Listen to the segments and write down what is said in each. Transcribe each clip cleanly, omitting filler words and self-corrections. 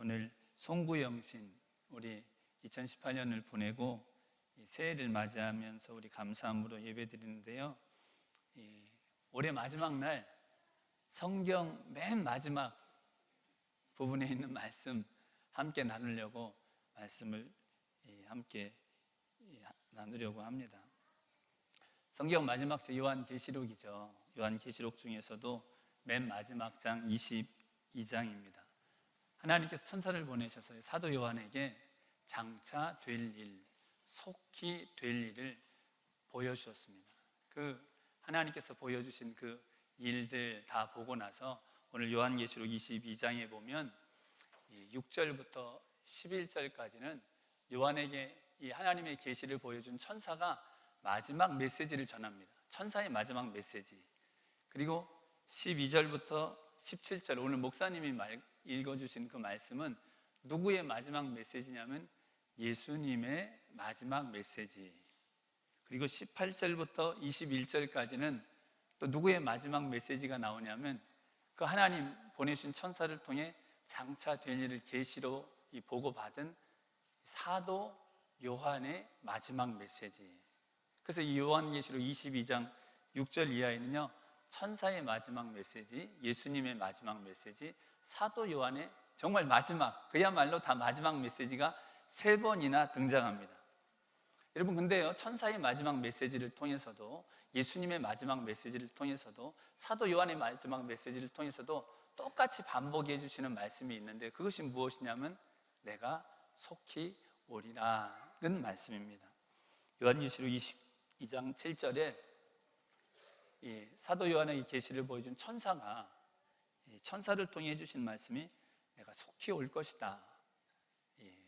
오늘 송구영신 우리 2018년을 보내고 새해를 맞이하면서 우리 감사함으로 예배드리는데요. 올해 마지막 날 성경 맨 마지막 부분에 있는 말씀 함께 나누려고 말씀을 함께 나누려고 합니다. 성경 마지막 저 요한계시록이죠. 요한계시록 중에서도 맨 마지막 장 22장입니다. 하나님께서 천사를 보내셔서 사도 요한에게 장차 될 일, 속히 될 일을 보여주셨습니다. 그 하나님께서 보여주신 그 일들 다 보고 나서 오늘 요한계시록 22장에 보면 6절부터 11절까지는 요한에게 이 하나님의 계시를 보여준 천사가 마지막 메시지를 전합니다. 천사의 마지막 메시지. 그리고 12절부터 17절 오늘 목사님이 읽어주신 그 말씀은 누구의 마지막 메시지냐면 예수님의 마지막 메시지. 그리고 18절부터 21절까지는 또 누구의 마지막 메시지가 나오냐면 그 하나님 보내신 천사를 통해 장차 될 일을 계시로 보고받은 사도 요한의 마지막 메시지. 그래서 이 요한계시록 22장 6절 이하에는요, 천사의 마지막 메시지, 예수님의 마지막 메시지, 사도 요한의 정말 마지막, 그야말로 다 마지막 메시지가 3번이나 등장합니다. 여러분, 근데요, 천사의 마지막 메시지를 통해서도, 예수님의 마지막 메시지를 통해서도, 사도 요한의 마지막 메시지를 통해서도 똑같이 반복해 주시는 말씀이 있는데, 그것이 무엇이냐면 내가 속히 오리라는 말씀입니다. 요한계시록 22장 7절에 사도 요한의 계시를 보여준 천사가 천사를 통해 해주신 말씀이 내가 속히 올 것이다.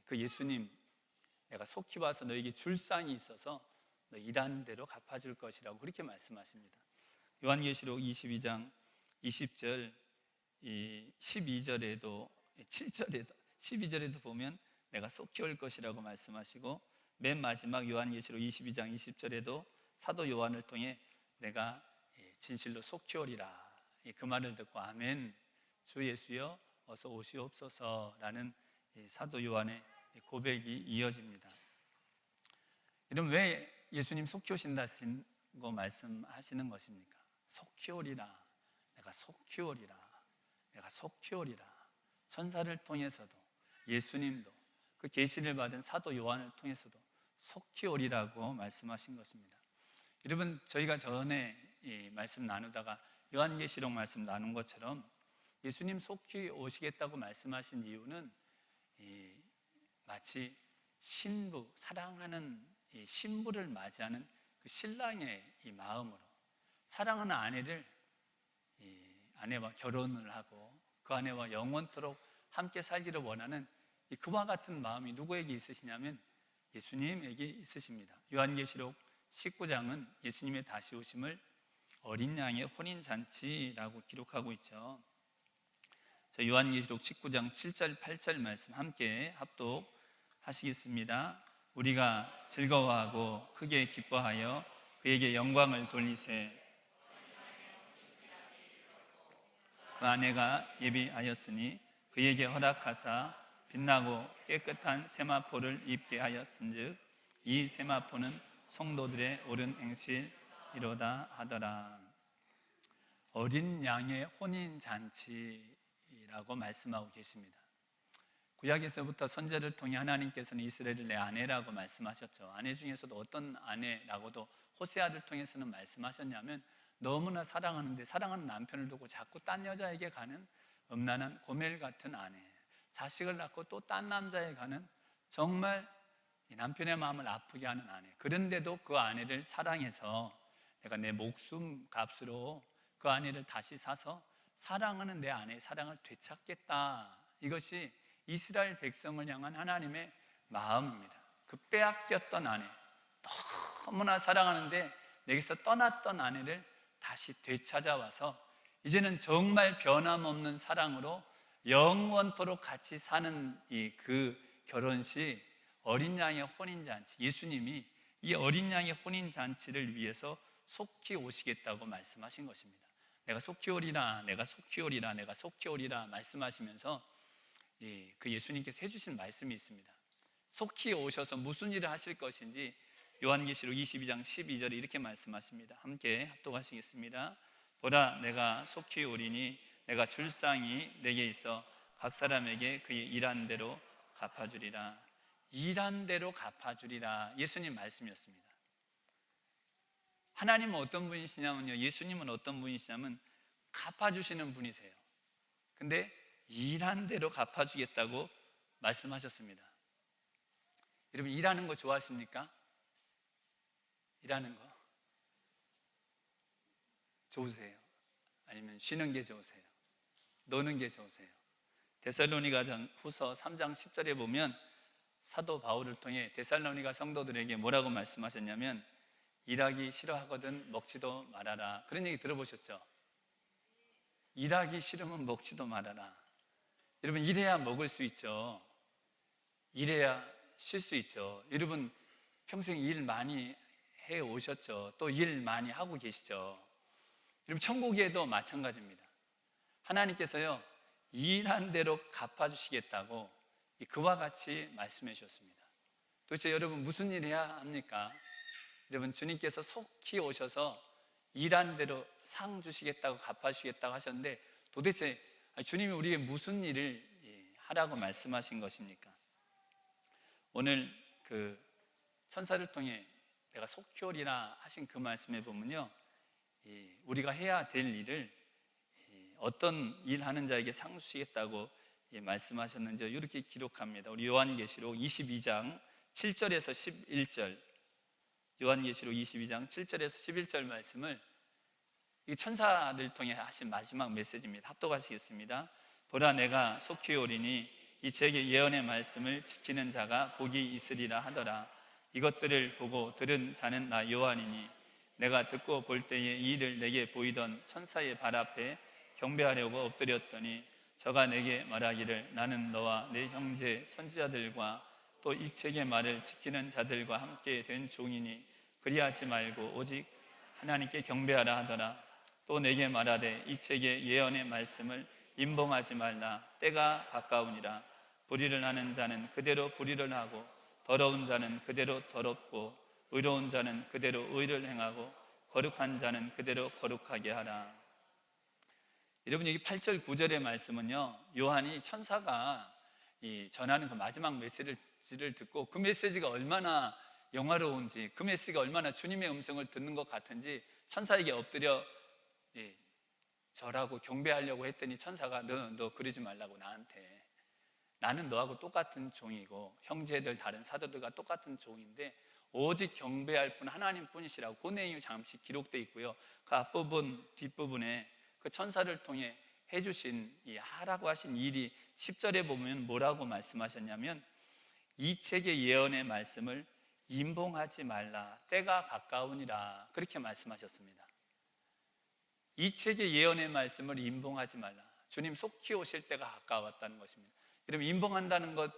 그 예수님, 내가 속히 와서 너에게 줄 상이 있어서 너 일하는 대로 갚아줄 것이라고 그렇게 말씀하십니다. 요한계시록 22장 20절 12절에도 7절에도 12절에도 보면 내가 속히 올 것이라고 말씀하시고, 맨 마지막 요한계시록 22장 20절에도 사도 요한을 통해 내가 진실로 속히 오리라, 그 말을 듣고 아멘, 주 예수여 어서 오시옵소서라는 사도 요한의 고백이 이어집니다. 여러분, 왜 예수님 속히 오신다신 거 말씀하시는 것입니까? 속히 오리라, 내가 속히 오리라, 내가 속히 오리라. 천사를 통해서도, 예수님도, 그 계시를 받은 사도 요한을 통해서도 속히 오리라고 말씀하신 것입니다. 여러분, 저희가 전에 말씀 나누다가 요한계시록 말씀 나눈 것처럼 예수님 속히 오시겠다고 말씀하신 이유는 마치 신부, 사랑하는 신부를 맞이하는 그 신랑의 이 마음으로 사랑하는 아내와 결혼을 하고 그 아내와 영원토록 함께 살기를 원하는 그와 같은 마음이 누구에게 있으시냐면 예수님에게 있으십니다. 요한계시록 19장은 예수님의 다시 오심을 어린 양의 혼인잔치라고 기록하고 있죠. 자, 요한계시록 19장 7절 8절 말씀 함께 합독하시겠습니다. 우리가 즐거워하고 크게 기뻐하여 그에게 영광을 돌리세. 그 아내가 예비하였으니 그에게 허락하사 빛나고 깨끗한 세마포를 입게 하였은즉 이 세마포는 성도들의 옳은 행실이로다 하더라. 어린 양의 혼인잔치라고 말씀하고 계십니다. 구약에서부터 선지자를 통해 하나님께서는 이스라엘을 내 아내라고 말씀하셨죠. 아내 중에서도 어떤 아내라고도 호세아를 통해서는 말씀하셨냐면 너무나 사랑하는데 사랑하는 남편을 두고 자꾸 딴 여자에게 가는 음란한 고멜 같은 아내, 자식을 낳고 또 딴 남자에 가는 정말 남편의 마음을 아프게 하는 아내, 그런데도 그 아내를 사랑해서 내가 내 목숨 값으로 그 아내를 다시 사서 사랑하는 내 아내의 사랑을 되찾겠다. 이것이 이스라엘 백성을 향한 하나님의 마음입니다. 그 빼앗겼던 아내, 너무나 사랑하는데 내게서 떠났던 아내를 다시 되찾아와서 이제는 정말 변함없는 사랑으로 영원토록 같이 사는 그 결혼식, 어린 양의 혼인잔치, 예수님이 이 어린 양의 혼인잔치를 위해서 속히 오시겠다고 말씀하신 것입니다. 내가 속히 오리라, 내가 속히 오리라, 내가 속히 오리라 말씀하시면서 그 예수님께서 해주신 말씀이 있습니다. 속히 오셔서 무슨 일을 하실 것인지 요한계시록 22장 12절에 이렇게 말씀하십니다. 함께 합독하시겠습니다. 보라, 내가 속히 오리니 내가 줄상이 내게 있어 각 사람에게 그의 일한 대로 갚아주리라. 일한 대로 갚아주리라. 예수님 말씀이었습니다. 하나님은 어떤 분이시냐면요, 예수님은 어떤 분이시냐면 갚아주시는 분이세요. 근데 일한 대로 갚아주겠다고 말씀하셨습니다. 여러분, 일하는 거 좋아하십니까? 일하는 거 좋으세요? 아니면 쉬는 게 좋으세요? 노는 게 좋으세요? 데살로니가 후서 3장 10절에 보면 사도 바울을 통해 데살로니가 성도들에게 뭐라고 말씀하셨냐면, 일하기 싫어하거든 먹지도 말아라. 그런 얘기 들어보셨죠? 일하기 싫으면 먹지도 말아라. 여러분, 일해야 먹을 수 있죠. 일해야 쉴 수 있죠. 여러분, 평생 일 많이 해 오셨죠. 또 일 많이 하고 계시죠. 여러분, 천국에도 마찬가지입니다. 하나님께서요, 일한 대로 갚아주시겠다고 그와 같이 말씀해 주셨습니다. 도대체 여러분, 무슨 일 해야 합니까? 여러분, 주님께서 속히 오셔서 일한 대로 상 주시겠다고 갚아주시겠다고 하셨는데, 도대체 주님이 우리에게 무슨 일을 하라고 말씀하신 것입니까? 오늘 그 천사를 통해 내가 속히 오리라 하신 그 말씀에 보면요, 우리가 해야 될 일을 어떤 일 하는 자에게 상 주시겠다고 말씀하셨는지 이렇게 기록합니다. 우리 요한계시록 22장 7절에서 11절, 요한계시록 22장 7절에서 11절 말씀을 이 천사를 통해 하신 마지막 메시지입니다. 합독하시겠습니다. 보라, 내가 속히 오리니 이 책의 예언의 말씀을 지키는 자가 복이 있으리라 하더라. 이것들을 보고 들은 자는 나 요한이니, 내가 듣고 볼 때에 이 일을 내게 보이던 천사의 발 앞에 경배하려고 엎드렸더니 저가 내게 말하기를, 나는 너와 내 형제 선지자들과 또 이 책의 말을 지키는 자들과 함께 된 종이니 그리하지 말고 오직 하나님께 경배하라 하더라. 또 내게 말하되 이 책의 예언의 말씀을 임봉하지 말라. 때가 가까우니라. 불의를 하는 자는 그대로 불의를 하고, 더러운 자는 그대로 더럽고, 의로운 자는 그대로 의를 행하고, 거룩한 자는 그대로 거룩하게 하라. 여러분, 여기 8절 9절의 말씀은요, 요한이 천사가 전하는 그 마지막 메시지를 듣고 그 메시지가 얼마나 영화로운지, 그 메시지가 얼마나 주님의 음성을 듣는 것 같은지 천사에게 엎드려 절하고 경배하려고 했더니 천사가 너 그러지 말라고, 나는 너하고 똑같은 종이고 형제들 다른 사도들과 똑같은 종인데 오직 경배할 분 하나님 뿐이시라고, 그 내용이 잠시 기록되어 있고요. 그 앞부분 뒷부분에 그 천사를 통해 해주신 이 하라고 하신 일이 10절에 보면 뭐라고 말씀하셨냐면, 이 책의 예언의 말씀을 임봉하지 말라. 때가 가까우니라. 그렇게 말씀하셨습니다. 이 책의 예언의 말씀을 임봉하지 말라. 주님 속히 오실 때가 가까웠다는 것입니다. 여러분, 임봉한다는 것,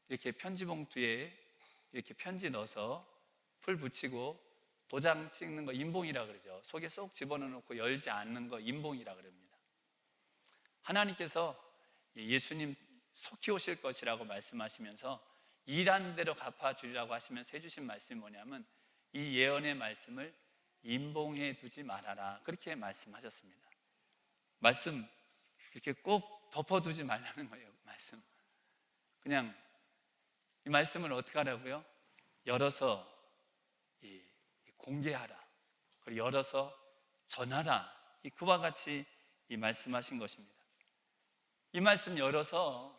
이렇게 편지 봉투에 이렇게 편지 넣어서 풀 붙이고 도장 찍는 거 임봉이라 그러죠. 속에 쏙 집어넣고 열지 않는 거 임봉이라 그럽니다. 하나님께서 예수님 속히 오실 것이라고 말씀하시면서 일한 대로 갚아주리라고 하시면서 해주신 말씀이 뭐냐면, 이 예언의 말씀을 임봉해 두지 말아라. 그렇게 말씀하셨습니다. 말씀 이렇게 꼭 덮어두지 말라는 거예요. 말씀 그냥 이 말씀을 어떻게 하라고요? 열어서 공개하라. 그리고 열어서 전하라. 그와 같이 말씀하신 것입니다. 이 말씀 열어서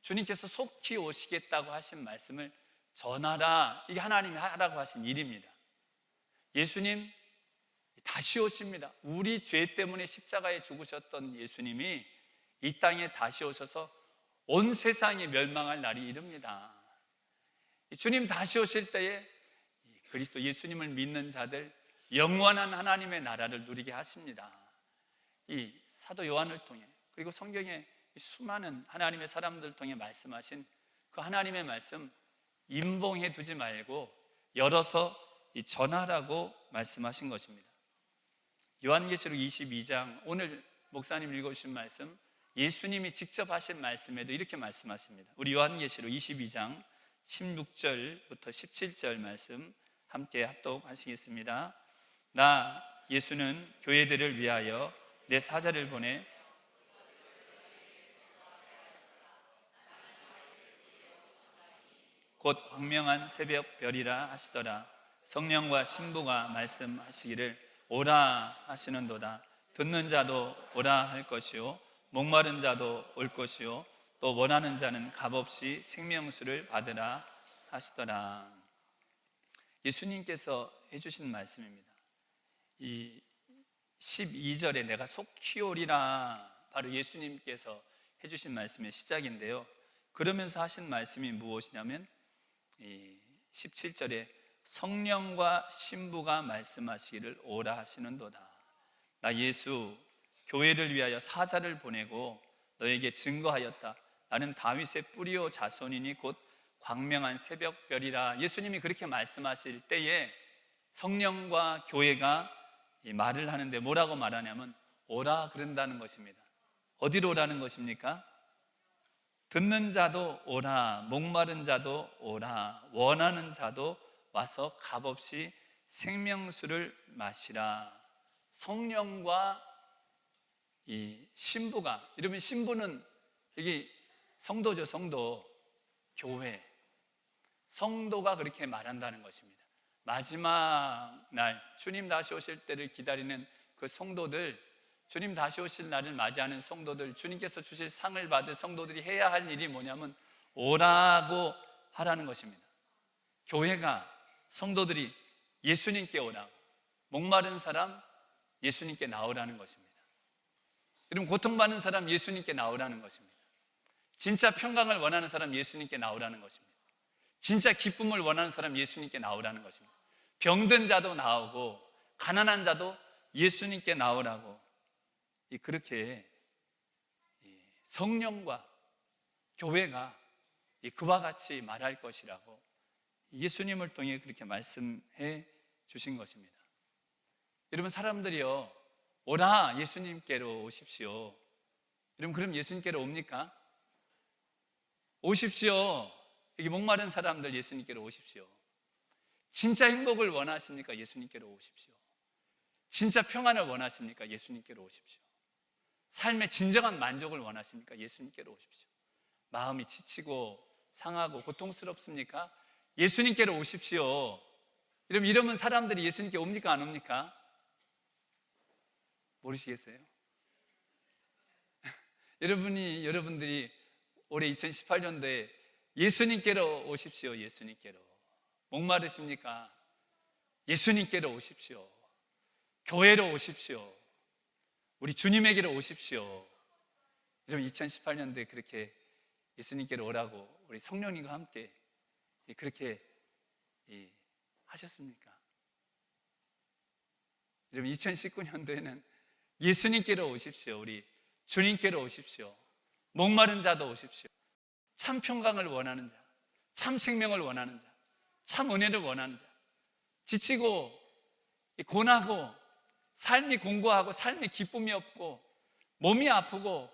주님께서 속히 오시겠다고 하신 말씀을 전하라. 이게 하나님이 하라고 하신 일입니다. 예수님 다시 오십니다. 우리 죄 때문에 십자가에 죽으셨던 예수님이 이 땅에 다시 오셔서 온 세상이 멸망할 날이 이릅니다. 주님 다시 오실 때에 그리스도 예수님을 믿는 자들 영원한 하나님의 나라를 누리게 하십니다. 이 사도 요한을 통해, 그리고 성경에 수많은 하나님의 사람들을 통해 말씀하신 그 하나님의 말씀 임봉해 두지 말고 열어서 전하라고 말씀하신 것입니다. 요한계시록 22장, 오늘 목사님 읽어주신 말씀 예수님이 직접 하신 말씀에도 이렇게 말씀하십니다. 우리 요한계시록 22장 16절부터 17절 말씀 함께 합독하시겠습니다. 나 예수는 교회들을 위하여 내 사자를 보내 곧 광명한 새벽 별이라 하시더라. 성령과 신부가 말씀하시기를 오라 하시는도다. 듣는 자도 오라 할 것이요 목마른 자도 올 것이요 또 원하는 자는 값없이 생명수를 받으라 하시더라. 예수님께서 해주신 말씀입니다. 이 12절에 내가 속히 오리라, 바로 예수님께서 해주신 말씀의 시작인데요. 그러면서 하신 말씀이 무엇이냐면 17절에 성령과 신부가 말씀하시기를 오라 하시는도다. 나 예수 교회를 위하여 사자를 보내고 너에게 증거하였다. 나는 다윗의 뿌리요 자손이니 곧 광명한 새벽별이라. 예수님이 그렇게 말씀하실 때에 성령과 교회가 말을 하는데 뭐라고 말하냐면 오라 그런다는 것입니다. 어디로 오라는 것입니까? 듣는 자도 오라, 목마른 자도 오라, 원하는 자도 와서 값없이 생명수를 마시라. 성령과 이 신부가, 이러면 신부는 이게 성도죠. 성도, 교회, 성도가 그렇게 말한다는 것입니다. 마지막 날 주님 다시 오실 때를 기다리는 그 성도들, 주님 다시 오실 날을 맞이하는 성도들, 주님께서 주실 상을 받을 성도들이 해야 할 일이 뭐냐면 오라고 하라는 것입니다. 교회가, 성도들이 예수님께 오라고, 목마른 사람 예수님께 나오라는 것입니다. 여러분, 고통받는 사람 예수님께 나오라는 것입니다. 진짜 평강을 원하는 사람 예수님께 나오라는 것입니다. 진짜 기쁨을 원하는 사람 예수님께 나오라는 것입니다. 병든 자도 나오고 가난한 자도 예수님께 나오라고, 그렇게 성령과 교회가 그와 같이 말할 것이라고 예수님을 통해 그렇게 말씀해 주신 것입니다. 여러분, 사람들이요, 오라 예수님께로 오십시오. 여러분, 그럼 예수님께로 옵니까? 오십시오. 여기 목마른 사람들 예수님께로 오십시오. 진짜 행복을 원하십니까? 예수님께로 오십시오. 진짜 평안을 원하십니까? 예수님께로 오십시오. 삶의 진정한 만족을 원하십니까? 예수님께로 오십시오. 마음이 지치고 상하고 고통스럽습니까? 예수님께로 오십시오. 이러면 사람들이 예수님께 옵니까? 안 옵니까? 모르시겠어요? 여러분들이 올해 2018년도에 예수님께로 오십시오. 예수님께로. 목마르십니까? 예수님께로 오십시오. 교회로 오십시오. 우리 주님에게로 오십시오. 여러분, 2018년도에 그렇게 예수님께로 오라고 우리 성령님과 함께 그렇게 하셨습니까? 여러분, 2019년도에는 예수님께로 오십시오. 우리 주님께로 오십시오. 목마른 자도 오십시오. 참 평강을 원하는 자, 참 생명을 원하는 자, 참 은혜를 원하는 자, 지치고 고나고 삶이 공고하고 삶에 기쁨이 없고 몸이 아프고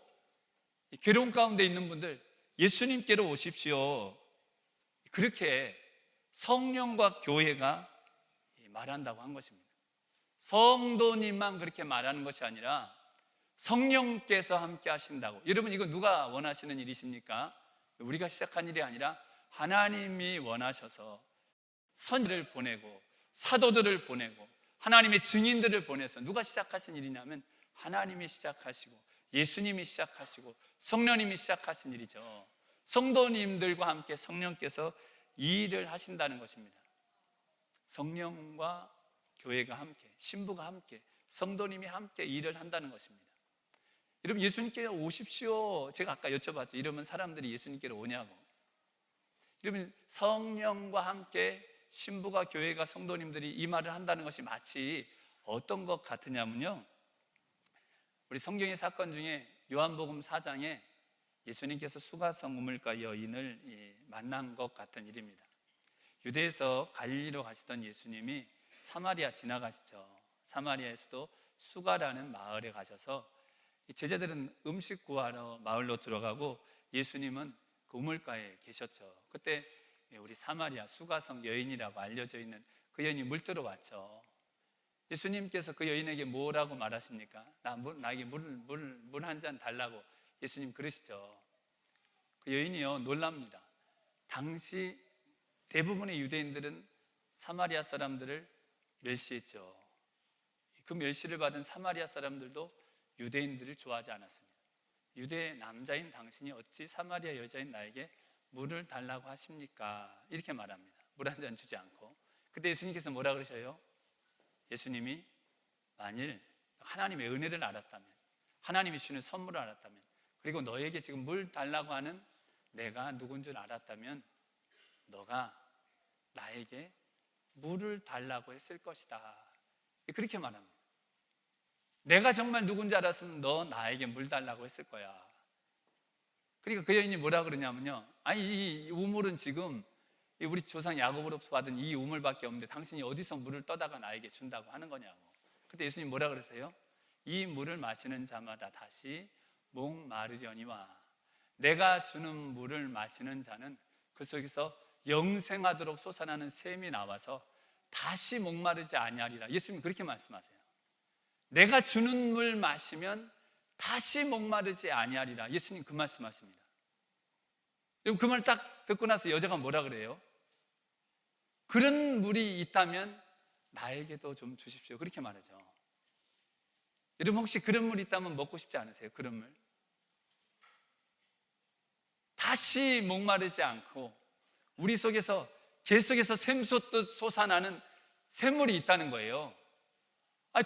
괴로운 가운데 있는 분들 예수님께로 오십시오. 그렇게 성령과 교회가 말한다고 한 것입니다. 성도님만 그렇게 말하는 것이 아니라 성령께서 함께 하신다고. 여러분, 이거 누가 원하시는 일이십니까? 우리가 시작한 일이 아니라 하나님이 원하셔서 선지를 보내고 사도들을 보내고 하나님의 증인들을 보내서 누가 시작하신 일이냐면 하나님이 시작하시고 예수님이 시작하시고 성령님이 시작하신 일이죠. 성도님들과 함께 성령께서 이 일을 하신다는 것입니다. 성령과 교회가 함께, 신부가 함께, 성도님이 함께 일을 한다는 것입니다. 여러분, 예수님께 오십시오. 제가 아까 여쭤봤죠. 이러면 사람들이 예수님께로 오냐고. 여러분, 성령과 함께 신부가, 교회가, 성도님들이 이 말을 한다는 것이 마치 어떤 것 같으냐면요, 우리 성경의 사건 중에 요한복음 4장에 예수님께서 수가성 우물가 여인을 만난 것 같은 일입니다. 유대에서 갈릴리로 가시던 예수님이 사마리아 지나가시죠. 사마리아에서도 수가라는 마을에 가셔서 이 제자들은 음식 구하러 마을로 들어가고 예수님은 그 우물가에 계셨죠. 그때 우리 사마리아 수가성 여인이라고 알려져 있는 그 여인이 물 들어왔죠. 예수님께서 그 여인에게 뭐라고 말하십니까? 나에게 물 한 잔 달라고 예수님 그러시죠. 그 여인이요 놀랍니다. 당시 대부분의 유대인들은 사마리아 사람들을 멸시했죠. 그 멸시를 받은 사마리아 사람들도 유대인들을 좋아하지 않았습니다. 유대 남자인 당신이 어찌 사마리아 여자인 나에게 물을 달라고 하십니까? 이렇게 말합니다. 물 한 잔 주지 않고. 그때 예수님께서 뭐라 그러셔요? 예수님이 만일 하나님의 은혜를 알았다면, 하나님이 주는 선물을 알았다면, 그리고 너에게 지금 물 달라고 하는 내가 누군 줄 알았다면 너가 나에게 물을 달라고 했을 것이다. 그렇게 말합니다. 내가 정말 누군지 알았으면 너 나에게 물 달라고 했을 거야. 그러니까 그 여인이 뭐라 그러냐면요, 아니 이 우물은 지금 우리 조상 야곱으로부터 받은 이 우물밖에 없는데 당신이 어디서 물을 떠다가 나에게 준다고 하는 거냐고. 그때 예수님 뭐라 그러세요? 이 물을 마시는 자마다 다시 목마르려니와 내가 주는 물을 마시는 자는 그 속에서 영생하도록 솟아나는 샘이 나와서 다시 목마르지 아니하리라. 예수님 그렇게 말씀하세요. 내가 주는 물 마시면 다시 목마르지 아니하리라. 예수님 그 말씀하십니다. 그 말 딱 듣고 나서 여자가 뭐라 그래요? 그런 물이 있다면 나에게도 좀 주십시오. 그렇게 말하죠. 여러분 혹시 그런 물이 있다면 먹고 싶지 않으세요? 그런 물? 다시 목마르지 않고 우리 속에서 계속해서 샘솟듯 솟아나는 샘물이 있다는 거예요.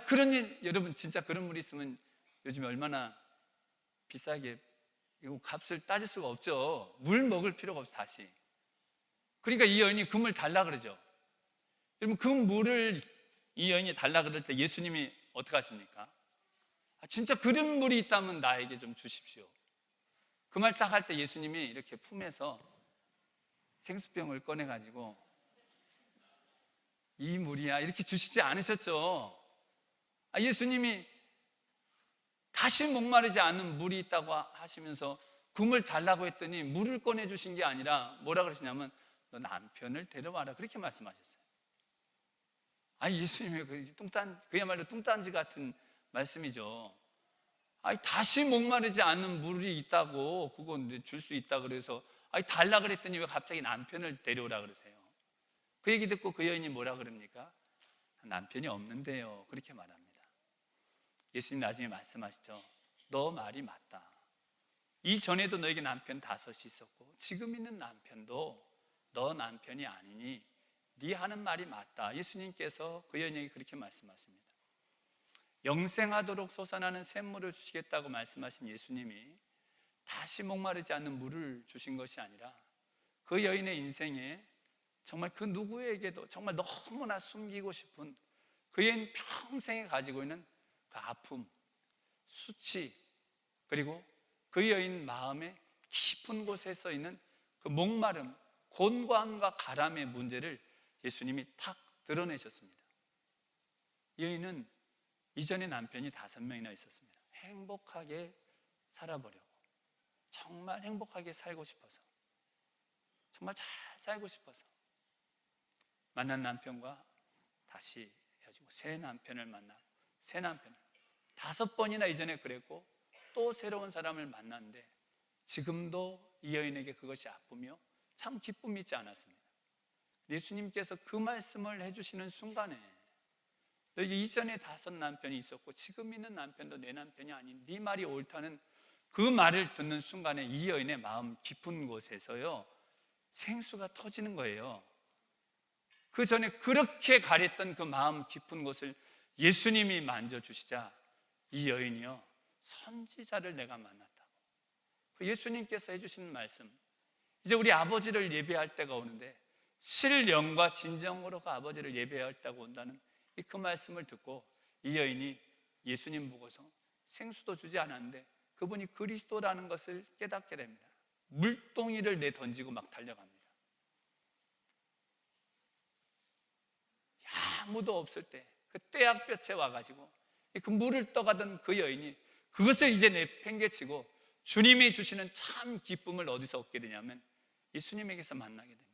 그런 일, 여러분 진짜 그런 물이 있으면 요즘에 얼마나 비싸게 이거 값을 따질 수가 없죠. 물 먹을 필요가 없어 다시. 그러니까 이 여인이 그 물 달라 그러죠. 여러분 그 물을 이 여인이 달라 그럴 때 예수님이 어떻게 하십니까? 진짜 그런 물이 있다면 나에게 좀 주십시오. 그 말 딱 할 때 예수님이 이렇게 품에서 생수병을 꺼내가지고 이 물이야 이렇게 주시지 않으셨죠. 예수님이 다시 목마르지 않는 물이 있다고 하시면서 그 물 달라고 했더니 물을 꺼내주신 게 아니라 뭐라 그러시냐면 너 남편을 데려와라 그렇게 말씀하셨어요. 예수님의 그야말로 뚱딴지 같은 말씀이죠. 다시 목마르지 않는 물이 있다고 그건 줄 수 있다 그래서 달라 그랬더니 왜 갑자기 남편을 데려오라 그러세요? 그 얘기 듣고 그 여인이 뭐라 그럽니까? 남편이 없는데요 그렇게 말합니다. 예수님 나중에 말씀하시죠. 너 말이 맞다. 이전에도 너에게 남편 5이 있었고 지금 있는 남편도 너 남편이 아니니 네 하는 말이 맞다. 예수님께서 그 여인에게 그렇게 말씀하십니다. 영생하도록 솟아나는 샘물을 주시겠다고 말씀하신 예수님이 다시 목마르지 않는 물을 주신 것이 아니라 그 여인의 인생에 정말 그 누구에게도 정말 너무나 숨기고 싶은 그 여인 평생에 가지고 있는 그 아픔, 수치, 그리고 그 여인 마음의 깊은 곳에 서 있는 그 목마름, 곤고함과 가람의 문제를 예수님이 탁 드러내셨습니다. 여인은 이전에 남편이 5명이나 있었습니다. 행복하게 살아보려고, 정말 행복하게 살고 싶어서, 정말 잘 살고 싶어서 만난 남편과 다시 헤어지고 새 남편을 만나고 새 남편을 5번이나 이전에 그랬고 또 새로운 사람을 만났는데 지금도 이 여인에게 그것이 아프며 참 기쁨이 있지 않았습니다. 예수님께서 그 말씀을 해주시는 순간에 너희 이전에 5 남편이 있었고 지금 있는 남편도 내 남편이 아닌 네 말이 옳다는 그 말을 듣는 순간에 이 여인의 마음 깊은 곳에서요 생수가 터지는 거예요. 그 전에 그렇게 가랬던 그 마음 깊은 곳을 예수님이 만져주시자 이 여인이요 선지자를 내가 만났다고. 예수님께서 해주시는 말씀, 이제 우리 아버지를 예배할 때가 오는데 실영과 진정으로 그 아버지를 예배할 때가 온다는 그 말씀을 듣고 이 여인이 예수님 보고서 생수도 주지 않았는데 그분이 그리스도라는 것을 깨닫게 됩니다. 물동이를 내던지고 막 달려갑니다. 아무도 없을 때 그 떼약볕에 와가지고 그 물을 떠가던 그 여인이 그것을 이제 내팽개치고 주님이 주시는 참 기쁨을 어디서 얻게 되냐면 예수님에게서 만나게 됩니다.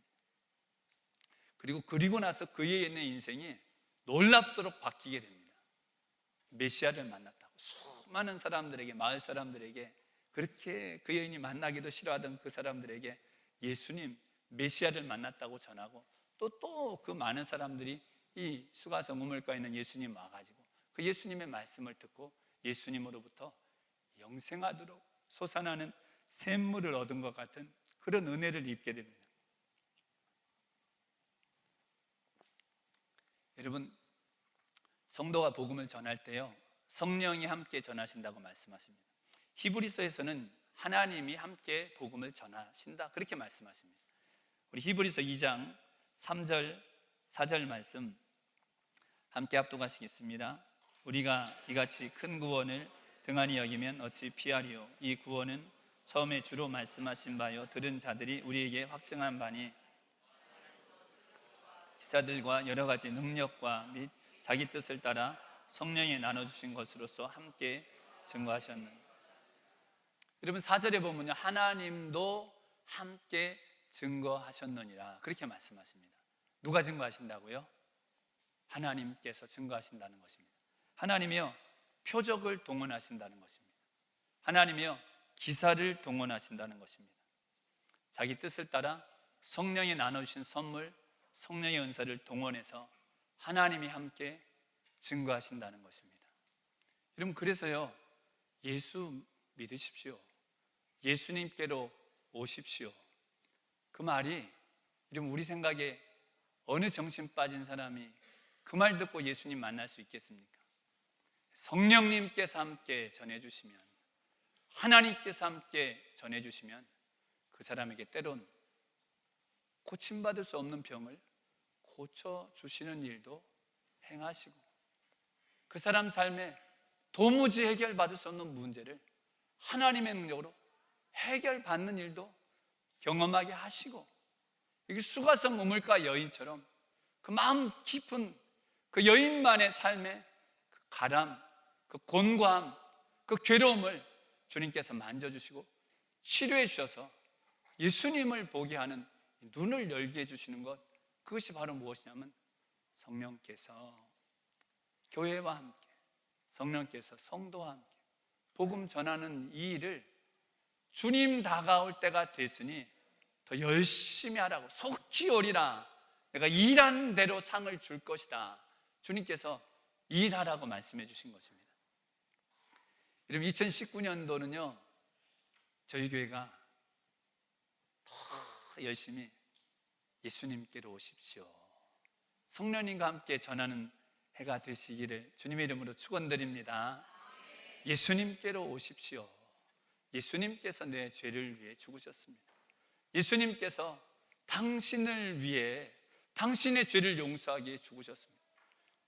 그리고 나서 그의 있는 인생이 놀랍도록 바뀌게 됩니다. 메시아를 만났다고 수많은 사람들에게, 마을 사람들에게, 그렇게 그 여인이 만나기도 싫어하던 그 사람들에게 예수님, 메시아를 만났다고 전하고, 또 그 많은 사람들이 이 수가성 우물가에 있는 예수님 와가지고 그 예수님의 말씀을 듣고 예수님으로부터 영생하도록 솟아나는 샘물을 얻은 것 같은 그런 은혜를 입게 됩니다. 여러분, 성도가 복음을 전할 때요, 성령이 함께 전하신다고 말씀하십니다. 히브리서에서는 하나님이 함께 복음을 전하신다, 그렇게 말씀하십니다. 우리 히브리서 2장 3절 4절 말씀 함께 합독하시겠습니다. 우리가 이같이 큰 구원을 등한히 여기면 어찌 피하리요. 이 구원은 처음에 주로 말씀하신 바요 들은 자들이 우리에게 확증한 바니 기사들과 여러 가지 능력과 및 자기 뜻을 따라 성령이 나눠주신 것으로서 함께 증거하셨느니라. 여러분, 4절에 보면요, 하나님도 함께 증거하셨느니라, 그렇게 말씀하십니다. 누가 증거하신다고요? 하나님께서 증거하신다는 것입니다. 하나님이요, 표적을 동원하신다는 것입니다. 하나님이요, 기사를 동원하신다는 것입니다. 자기 뜻을 따라 성령이 나눠주신 선물, 성령의 은사를 동원해서 하나님이 함께 증거하신다는 것입니다. 여러분, 그래서요, 예수 믿으십시오. 예수님께로 오십시오. 그 말이, 여러분, 우리 생각에 어느 정신 빠진 사람이 그 말 듣고 예수님 만날 수 있겠습니까? 성령님께서 함께 전해주시면, 하나님께서 함께 전해주시면 그 사람에게 때론 고침받을 수 없는 병을 고쳐주시는 일도 행하시고, 그 사람 삶에 도무지 해결받을 수 없는 문제를 하나님의 능력으로 해결받는 일도 경험하게 하시고, 이게 수가성 우물가 여인처럼 그 마음 깊은 그 여인만의 삶의 그 가람, 그 곤고함, 그 괴로움을 주님께서 만져주시고 치료해 주셔서 예수님을 보게 하는 눈을 열게 해주시는 것, 그것이 바로 무엇이냐면 성령께서 교회와 함께, 성령께서 성도와 함께 복음 전하는 이 일을 주님 다가올 때가 됐으니 더 열심히 하라고, 속히 오리라, 내가 일한 대로 상을 줄 것이다, 주님께서 일하라고 말씀해 주신 것입니다. 여러분, 2019년도는요 저희 교회가 더 열심히 예수님께로 오십시오, 성령님과 함께 전하는 해가 되시기를 주님의 이름으로 축원드립니다. 예수님께로 오십시오. 예수님께서 내 죄를 위해 죽으셨습니다. 예수님께서 당신을 위해 당신의 죄를 용서하기 위해 죽으셨습니다.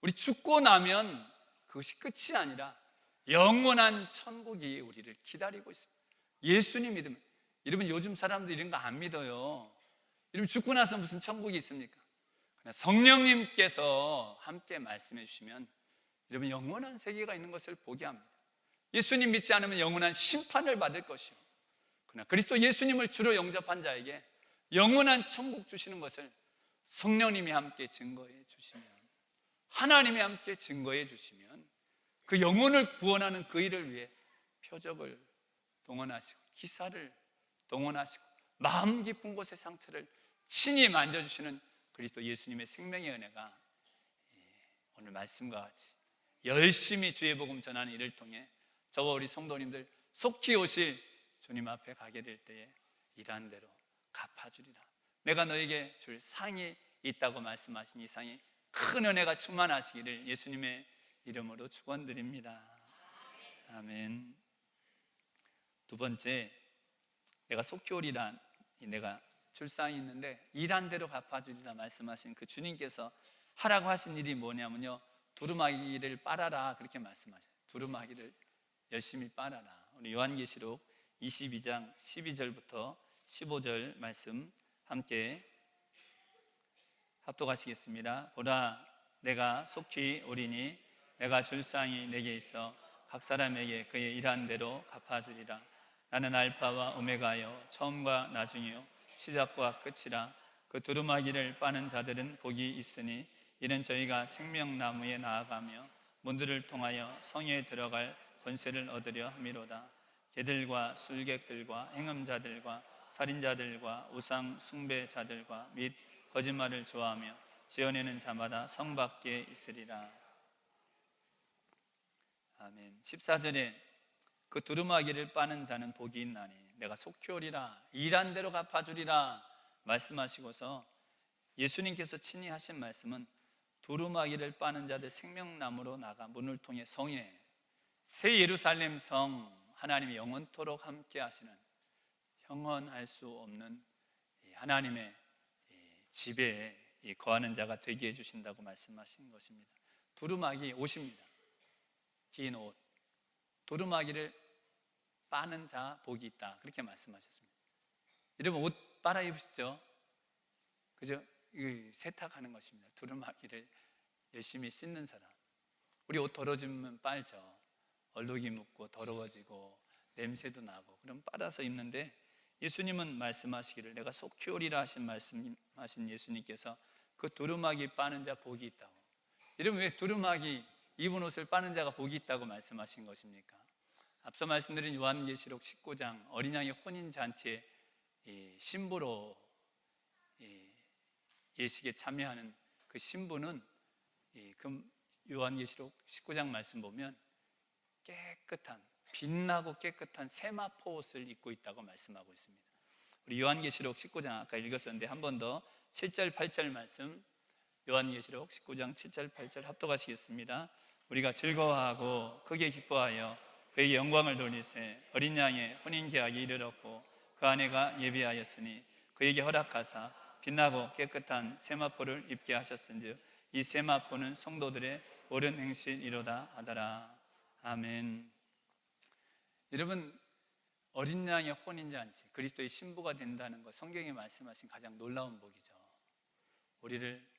우리 죽고 나면 그것이 끝이 아니라 영원한 천국이 우리를 기다리고 있습니다. 예수님 믿으면, 여러분, 요즘 사람들 이런 거 안 믿어요. 여러분, 죽고 나서 무슨 천국이 있습니까? 그러나 성령님께서 함께 말씀해 주시면 여러분, 영원한 세계가 있는 것을 보게 합니다. 예수님 믿지 않으면 영원한 심판을 받을 것이요, 그러나 그리스도 예수님을 주로 영접한 자에게 영원한 천국 주시는 것을 성령님이 함께 증거해 주시면, 하나님이 함께 증거해 주시면 그 영혼을 구원하는 그 일을 위해 표적을 동원하시고 기사를 동원하시고 마음 깊은 곳의 상처를 친히 만져주시는 그리스도 예수님의 생명의 은혜가 오늘 말씀과 같이 열심히 주의 복음 전하는 일을 통해 저와 우리 성도님들 속히 오실 주님 앞에 가게 될 때에 일한 대로 갚아주리라. 내가 너에게 줄 상이 있다고 말씀하신 이 상이 큰 은혜가 충만하시기를 예수님의 이름으로 축원드립니다. 아멘. 두 번째, 내가 속히 오리라, 내가 줄 상이 있는데 일한 대로 갚아주리라 말씀하신 그 주님께서 하라고 하신 일이 뭐냐면요, 두루마기를 빨아라, 그렇게 말씀하셔요. 두루마기를 열심히 빨아라. 우리 요한계시록 22장 12절부터 15절 말씀 함께 합독하시겠습니다. 보라, 내가 속히 오리니 내가 줄 상이 내게 있어 각 사람에게 그의 일한 대로 갚아주리라. 나는 알파와 오메가요 처음과 나중이요 시작과 끝이라. 그 두루마기를 빠는 자들은 복이 있으니 이는 저희가 생명나무에 나아가며 문들을 통하여 성에 들어갈 권세를 얻으려 함이로다. 개들과 술객들과 행음자들과 살인자들과 우상 숭배자들과 및 거짓말을 좋아하며 지어내는 자마다 성 밖에 있으리라. 아멘. 14절에 그 두루마기를 빠는 자는 복이 있나니 내가 속히 오리라. 일한 대로 갚아주리라 말씀하시고서 예수님께서 친히 하신 말씀은 두루마기를 빠는 자들 생명나무로 나가 문을 통해 성에, 새 예루살렘 성, 하나님이 영원토록 함께 하시는 형언할 수 없는 하나님의 집에 거하는 자가 되게 해주신다고 말씀하신 것입니다. 두루마기 옷입니다. 긴 옷, 두루마기를 빠는 자 복이 있다, 그렇게 말씀하셨습니다. 여러분 옷 빨아 입으시죠? 그죠? 세탁하는 것입니다. 두루마기를 열심히 씻는 사람. 우리 옷 더러워지면 빨죠. 얼룩이 묻고 더러워지고 냄새도 나고 그럼 빨아서 입는데, 예수님은 말씀하시기를 내가 속히 오리라 말씀하신 예수님께서 그 두루마기 빠는 자 복이 있다고. 여러분 왜 두루마기 입은 옷을 빠는 자가 복이 있다고 말씀하신 것입니까? 앞서 말씀드린 요한계시록 19장 어린 양의 혼인잔치에 신부로 예식에 참여하는 그 신부는 그 요한계시록 19장 말씀 보면 깨끗한, 빛나고 깨끗한 세마포 옷을 입고 있다고 말씀하고 있습니다. 우리 요한계시록 19장 아까 읽었었는데 한 번 더 7절 8절 말씀, 요한계시록 19장 7절 8절 합독하시겠습니다. 우리가 즐거워하고 크게 기뻐하여 그에게 영광을 돌리세 어린 양의 혼인 계약이 이르렀고 그 아내가 예비하였으니 그에게 허락하사 빛나고 깨끗한 세마포를 입게 하셨은즉 이 세마포는 성도들의 옳은 행실이로다 하더라. 아멘. 여러분 어린 양의 혼인잔치, 그리스도의 신부가 된다는 것, 성경이 말씀하신 가장 놀라운 복이죠. 우리를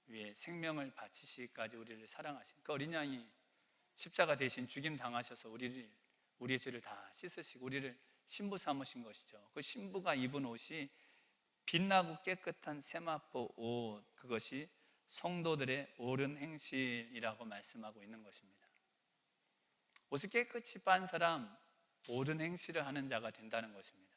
위해 생명을 바치시기까지 우리를 사랑하신 그 어린 양이 십자가 대신 죽임 당하셔서 우리의 죄를 다 씻으시고 우리를 신부 삼으신 것이죠. 그 신부가 입은 옷이 빛나고 깨끗한 세마포 옷, 그것이 성도들의 옳은 행실이라고 말씀하고 있는 것입니다. 옷을 깨끗이 빤 사람, 옳은 행실을 하는 자가 된다는 것입니다.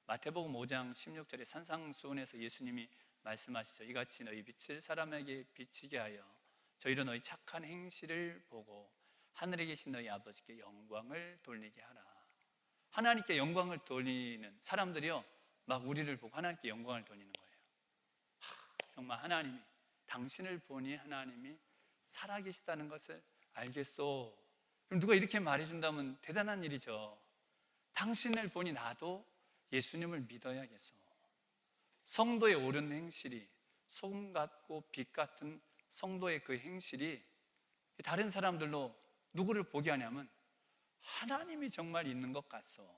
마태복음 5장 16절에 산상수훈에서 예수님이 말씀하시죠. 이같이 너희 빛을 사람에게 비치게 하여 저희로 너희 착한 행실을 보고 하늘에 계신 너희 아버지께 영광을 돌리게 하라. 하나님께 영광을 돌리는 사람들이요, 막 우리를 보고 하나님께 영광을 돌리는 거예요. 정말 하나님이, 당신을 보니 하나님이 살아계시다는 것을 알겠소. 그럼 누가 이렇게 말해준다면 대단한 일이죠. 당신을 보니 나도 예수님을 믿어야겠어. 성도의 옳은 행실이, 소금 같고 빛 같은 성도의 그 행실이 다른 사람들로 누구를 보게 하냐면 하나님이 정말 있는 것 같소.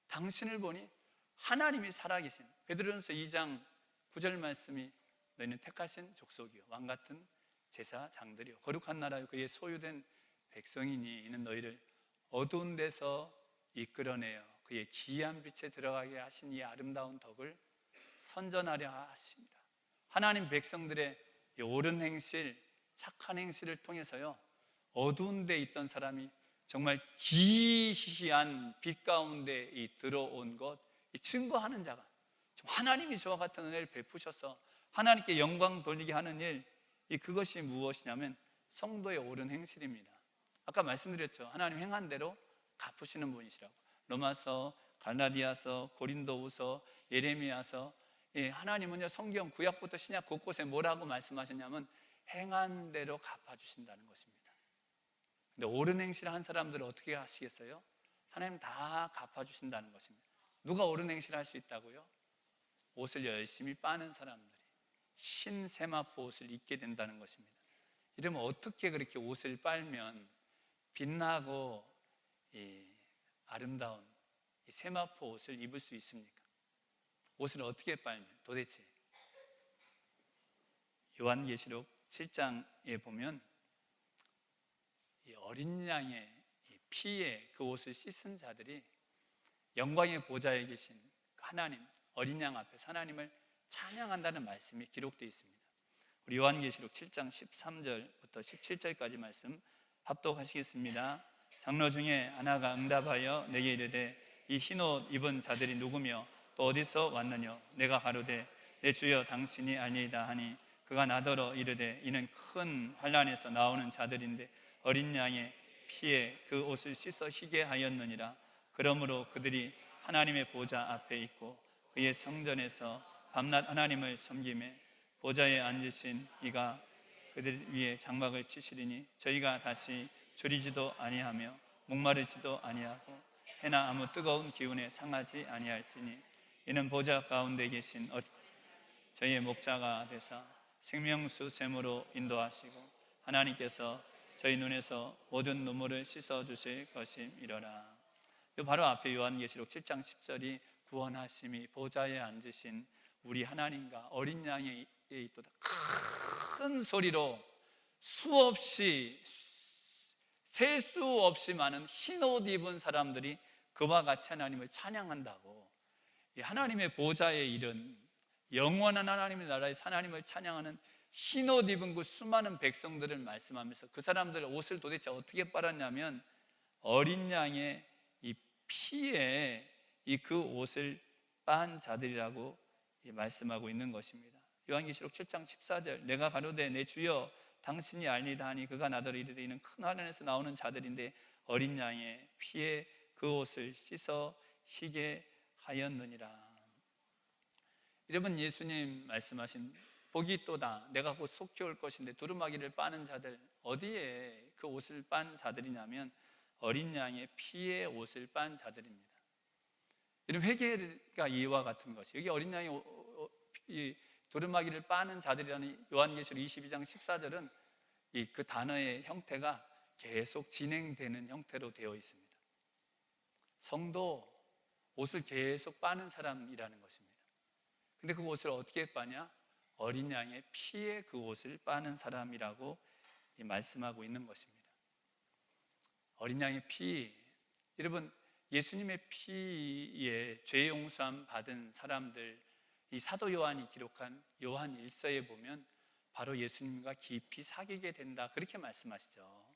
당신을 보니 하나님이 살아계신, 베드로전서 2장 9절 말씀이 너희는 택하신 족속이요 왕같은 제사장들이요 거룩한 나라요 그의 소유된 백성이니 이는 너희를 어두운 데서 이끌어내어 그의 기이한 빛에 들어가게 하신 이 아름다운 덕을 선전하려 하십니다. 하나님 백성들의 이 옳은 행실, 착한 행실을 통해서요 어두운 데 있던 사람이 정말 기이한 빛 가운데 들어온 것, 이 증거하는 자가, 하나님이 저와 같은 은혜를 베푸셔서 하나님께 영광 돌리게 하는 일, 그것이 무엇이냐면 성도의 옳은 행실입니다. 아까 말씀드렸죠. 하나님 행한 대로 갚으시는 분이시라고. 로마서, 갈라디아서, 고린도후서, 예레미야서, 하나님은요 성경 구약부터 신약 곳곳에 뭐라고 말씀하셨냐면 행한 대로 갚아주신다는 것입니다. 근데 옳은 행실을 한 사람들은 어떻게 하시겠어요? 하나님 다 갚아주신다는 것입니다. 누가 옳은 행실을 할 수 있다고요? 옷을 열심히 빠는 사람들이 흰 세마포 옷을 입게 된다는 것입니다. 이러면 어떻게 그렇게 옷을 빨면 빛나고 아름다운 이 세마포 옷을 입을 수 있습니까? 옷을 어떻게 빨면 도대체? 요한계시록 7장에 보면 이 어린 양의 피에 그 옷을 씻은 자들이 영광의 보좌에 계신 하나님, 어린 양 앞에서 하나님을 찬양한다는 말씀이 기록되어 있습니다. 우리 요한계시록 7장 13절부터 17절까지 말씀 합독하시겠습니다. 장로 중에 하나가 응답하여 내게 이르되 이 흰옷 입은 자들이 누구며 또 어디서 왔느냐? 내가 가로되 내 주여 당신이 아니이다 하니 그가 나더러 이르되 이는 큰 환난에서 나오는 자들인데 어린 양의 피에 그 옷을 씻어 희게 하였느니라. 그러므로 그들이 하나님의 보좌 앞에 있고 그의 성전에서 밤낮 하나님을 섬기매 보좌에 앉으신 이가 그들 위에 장막을 치시리니 저희가 다시 줄이지도 아니하며 목마르지도 아니하고 해나 아무 뜨거운 기운에 상하지 아니할지니 이는 보좌 가운데 계신 저희의 목자가 되사 생명수 샘으로 인도하시고 하나님께서 저희 눈에서 모든 눈물을 씻어 주실 것임이로라. 바로 앞에 요한계시록 7장 10절이 구원하심이 보좌에 앉으신 우리 하나님과 어린 양에 있도다. 큰 소리로 수없이 셀 수 없이 많은 흰옷 입은 사람들이 그와 같이 하나님을 찬양한다고. 하나님의 보좌에 이른 영원한 하나님의 나라에서 하나님을 찬양하는 흰옷 입은 그 수많은 백성들을 말씀하면서 그 사람들 옷을 도대체 어떻게 빨았냐면 어린 양의 이 피에 이 그 옷을 빤 자들이라고 말씀하고 있는 것입니다. 요한계시록 7장 14절 내가 가로되 내 주여 당신이 알리다 하니 그가 나더러 이르되 이는 큰 환난에서 나오는 자들인데 어린 양의 피에 그 옷을 씻어 희게 하였느니라. 여러분, 예수님 말씀하신 복이 있도다 내가 곧 속히 올 것인데 두루마기를 빠는 자들, 어디에 그 옷을 빤 자들이냐면 어린 양의 피에 옷을 빤 자들입니다. 이런 회개가 이와 같은 것이, 여기 어린 양의 이 두루마기를 빠는 자들이라는 요한계시록 22장 14절은 그 단어의 형태가 계속 진행되는 형태로 되어 있습니다. 성도, 옷을 계속 빠는 사람이라는 것입니다. 근데 그 옷을 어떻게 빠냐? 어린 양의 피에 그 옷을 빠는 사람이라고 말씀하고 있는 것입니다. 어린 양의 피, 여러분, 예수님의 피에 죄 용서함 받은 사람들, 이 사도 요한이 기록한 요한 1서에 보면 바로 예수님과 깊이 사귀게 된다, 그렇게 말씀하시죠.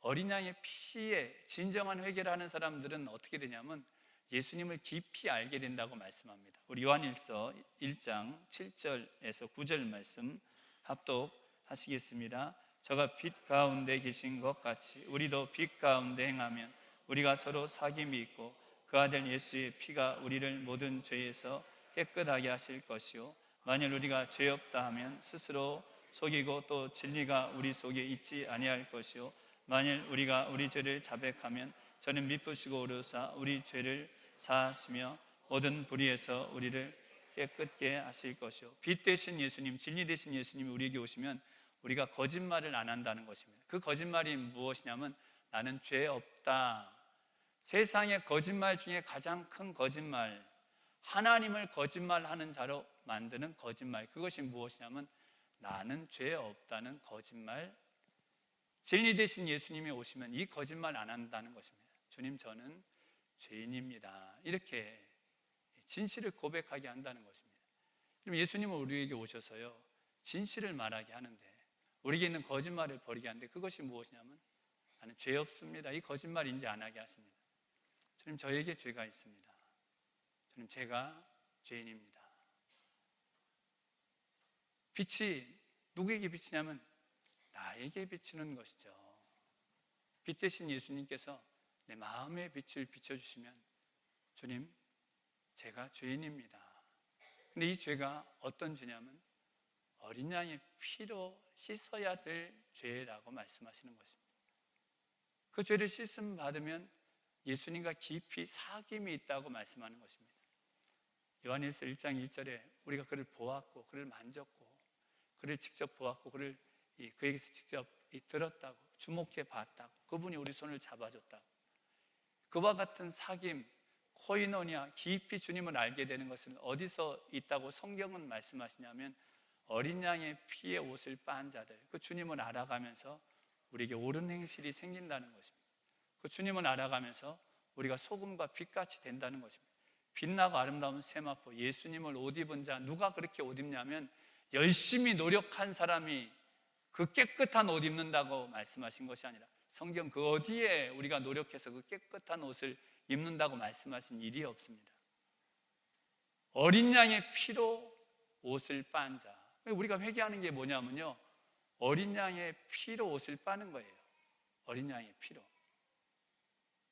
어린 양의 피에 진정한 회개를 하는 사람들은 어떻게 되냐면 예수님을 깊이 알게 된다고 말씀합니다. 우리 요한 1서 1장 7절에서 9절 말씀 합독하시겠습니다. 저가 빛 가운데 계신 것 같이 우리도 빛 가운데 행하면 우리가 서로 사귐이 있고 그 아들 예수의 피가 우리를 모든 죄에서 깨끗하게 하실 것이요 만일 우리가 죄 없다 하면 스스로 속이고 또 진리가 우리 속에 있지 아니할 것이요 만일 우리가 우리 죄를 자백하면 저는 미쁘시고 오르사 우리 죄를 사하시며 모든 불의에서 우리를 깨끗게 하실 것이요 빛 되신 예수님, 진리 되신 예수님이 우리에게 오시면 우리가 거짓말을 안 한다는 것입니다. 그 거짓말이 무엇이냐면 나는 죄 없다. 세상의 거짓말 중에 가장 큰 거짓말, 하나님을 거짓말하는 자로 만드는 거짓말, 그것이 무엇이냐면 나는 죄 없다는 거짓말. 진리 되신 예수님이 오시면 이 거짓말 안 한다는 것입니다. 주님, 저는 죄인입니다. 이렇게 진실을 고백하게 한다는 것입니다. 그럼 예수님은 우리에게 오셔서요 진실을 말하게 하는데, 우리에게 있는 거짓말을 버리게 하는데, 그것이 무엇이냐면 나는 죄 없습니다, 이 거짓말 인지 안 하게 하십니다. 주님, 저에게 죄가 있습니다. 주님, 제가 죄인입니다. 빛이 누구에게 비치냐면 나에게 비치는 것이죠. 빛 대신 예수님께서 내 마음의 빛을 비춰주시면 주님, 제가 죄인입니다. 근데 이 죄가 어떤 죄냐면 어린 양의 피로 씻어야 될 죄라고 말씀하시는 것입니다. 그 죄를 씻음 받으면 예수님과 깊이 사귐이 있다고 말씀하는 것입니다. 요한일서 1장 1절에 우리가 그를 보았고 그를 만졌고 그를 직접 보았고 그에게서 직접 들었다고, 주목해 봤다고, 그분이 우리 손을 잡아줬다고, 그와 같은 사귐, 코이노니아, 깊이 주님을 알게 되는 것은 어디서 있다고 성경은 말씀하시냐면 어린 양의 피에 옷을 빤 자들, 그 주님을 알아가면서 우리에게 옳은 행실이 생긴다는 것입니다. 그 주님을 알아가면서 우리가 소금과 빛같이 된다는 것입니다. 빛나고 아름다운 세마포 예수님을 옷 입은 자, 누가 그렇게 옷 입냐면 열심히 노력한 사람이 그 깨끗한 옷 입는다고 말씀하신 것이 아니라, 성경 그 어디에 우리가 노력해서 그 깨끗한 옷을 입는다고 말씀하신 일이 없습니다. 어린 양의 피로 옷을 빤 자. 우리가 회개하는 게 뭐냐면요, 어린 양의 피로 옷을 빠는 거예요. 어린 양의 피로.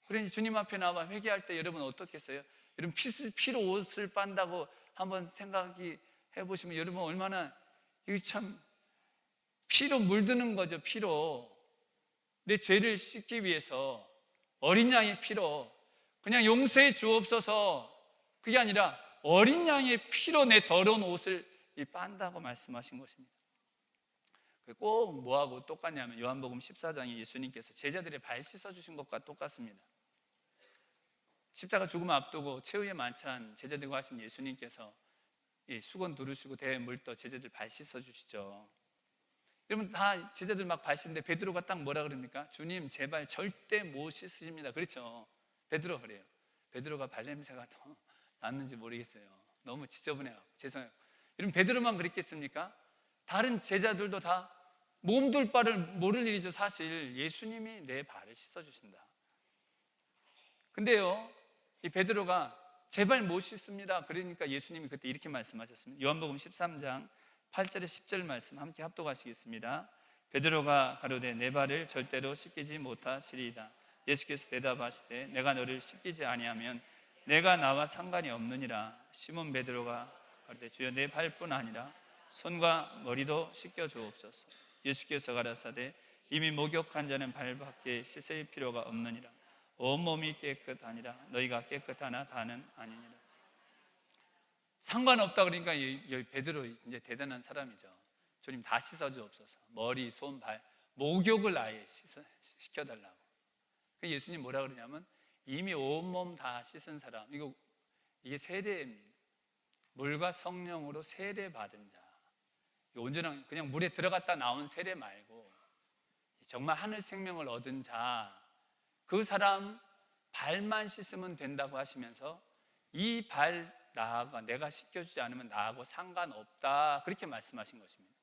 그러니 주님 앞에 나와 회개할 때 여러분 어떻겠어요? 여러분 피로 옷을 빤다고 한번 생각이 해보시면 여러분 얼마나, 이게 참 피로 물드는 거죠. 피로 내 죄를 씻기 위해서 어린 양의 피로, 그냥 용서해 주옵소서, 그게 아니라 어린 양의 피로 내 더러운 옷을 빤다고 말씀하신 것입니다. 꼭 뭐하고 똑같냐면 요한복음 14장에 예수님께서 제자들의 발 씻어주신 것과 똑같습니다. 십자가 죽음 앞두고 최후의 만찬 제자들과 하신 예수님께서 수건 두르시고 대에 물 떠 제자들 발 씻어주시죠. 여러분 다 제자들 막 발 씻는데 베드로가 딱 뭐라 그럽니까? 주님 제발 절대 못 씻으십니다. 그렇죠? 베드로가 그래요. 베드로가 발냄새가 더 났는지 모르겠어요. 너무 지저분해요. 죄송해요. 여러분 베드로만 그랬겠습니까? 다른 제자들도 다 몸둘 바를 모를 일이죠. 사실 예수님이 내 발을 씻어주신다. 근데요, 이 베드로가 제발 못 씻습니다. 그러니까 예수님이 그때 이렇게 말씀하셨습니다. 요한복음 13장 8절에 10절 말씀 함께 합독하시겠습니다. 베드로가 가로되 내 발을 절대로 씻기지 못하시리이다. 예수께서 대답하시되 내가 너를 씻기지 아니하면 내가 나와 상관이 없느니라. 시몬 베드로가 가로되 주여 내 발뿐 아니라 손과 머리도 씻겨 주옵소서. 예수께서 가라사대 이미 목욕한 자는 발밖에 씻을 필요가 없느니라. 온몸이 깨끗하니라. 너희가 깨끗하나 다는 아니니라. 상관없다 그러니까 베드로 이제 대단한 사람이죠. 주님 다 씻어 주옵소서. 머리, 손, 발, 목욕을 아예 시켜달라고. 예수님 뭐라 그러냐면 이미 온몸 다 씻은 사람, 이게 세례입니다. 물과 성령으로 세례 받은 자, 온전한 그냥 물에 들어갔다 나온 세례 말고 정말 하늘 생명을 얻은 자, 그 사람 발만 씻으면 된다고 하시면서 이 발 나하고 내가 씻겨주지 않으면 나하고 상관없다, 그렇게 말씀하신 것입니다.